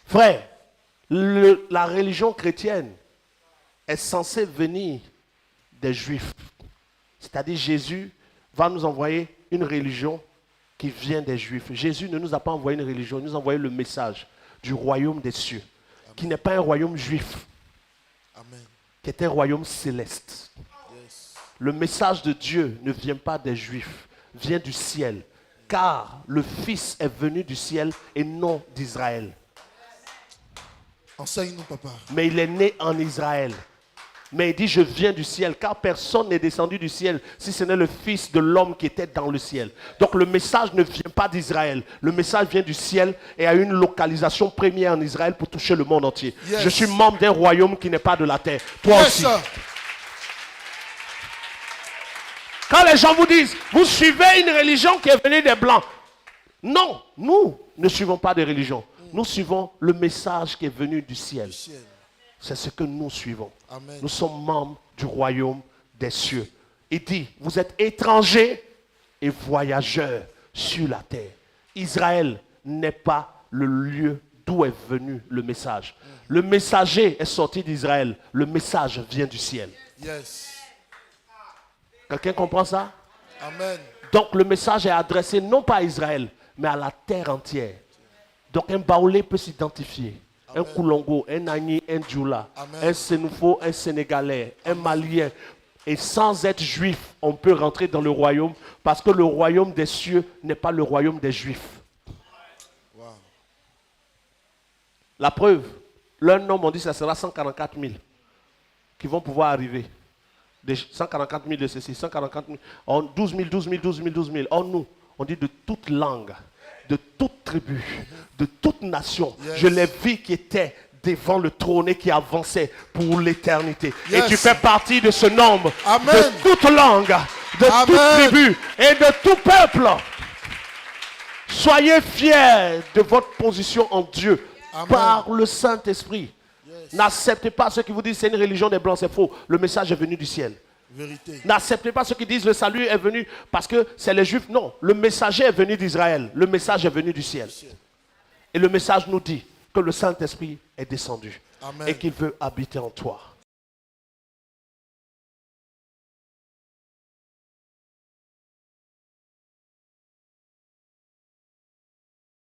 Frère, la religion chrétienne est censée venir des Juifs. C'est-à-dire Jésus va nous envoyer une religion qui vient des Juifs. Jésus ne nous a pas envoyé une religion, il nous a envoyé le message du royaume des cieux, qui n'est pas un royaume juif, qui est un royaume céleste. Le message de Dieu ne vient pas des Juifs, vient du ciel, car le Fils est venu du ciel et non d'Israël. Enseigne-nous, papa. Mais il est né en Israël. Mais il dit, je viens du ciel, car personne n'est descendu du ciel, si ce n'est le Fils de l'homme qui était dans le ciel. Donc le message ne vient pas d'Israël. Le message vient du ciel et a une localisation première en Israël pour toucher le monde entier. Yes. Je suis membre d'un royaume qui n'est pas de la terre. Toi aussi. Sir. Quand les gens vous disent, vous suivez une religion qui est venue des Blancs. Non, nous ne suivons pas de religion. Nous suivons le message qui est venu du ciel. C'est ce que nous suivons. Amen. Nous sommes membres du royaume des cieux. Il dit, vous êtes étrangers et voyageurs sur la terre. Israël n'est pas le lieu d'où est venu le message. Le messager est sorti d'Israël. Le message vient du ciel. Yes. Quelqu'un comprend ça? Amen. Donc le message est adressé non pas à Israël, mais à la terre entière. Donc un Baoulé peut s'identifier. Un Koulongo, un Agni, un Djoula, un Sénoufo, un Sénégalais, un Malien. Et sans être juif, on peut rentrer dans le royaume parce que le royaume des cieux n'est pas le royaume des juifs. Wow. La preuve, leur nom, on dit que ça sera 144 000 qui vont pouvoir arriver. 144 000 de ceci, 144 000, 12 000, 12 000, 12 000, 12 000. Or nous, on dit de toute langue, de toute tribu, de toute nation. Yes. Je les vis qui étaient devant le trône et qui avançaient pour l'éternité. Yes. Et tu fais partie de ce nombre, Amen. de toute langue, de Amen. toute tribu et de tout peuple. Soyez fiers de votre position en Dieu. Amen. Par le Saint-Esprit. Yes. N'acceptez pas ceux qui vous disent c'est une religion des Blancs, c'est faux. Le message est venu du ciel. Vérité. N'acceptez pas ceux qui disent le salut est venu parce que c'est les Juifs. Non, le messager est venu d'Israël. Le message est venu du ciel. Et le message nous dit que le Saint-Esprit est descendu. Amen. Et qu'il veut habiter en toi.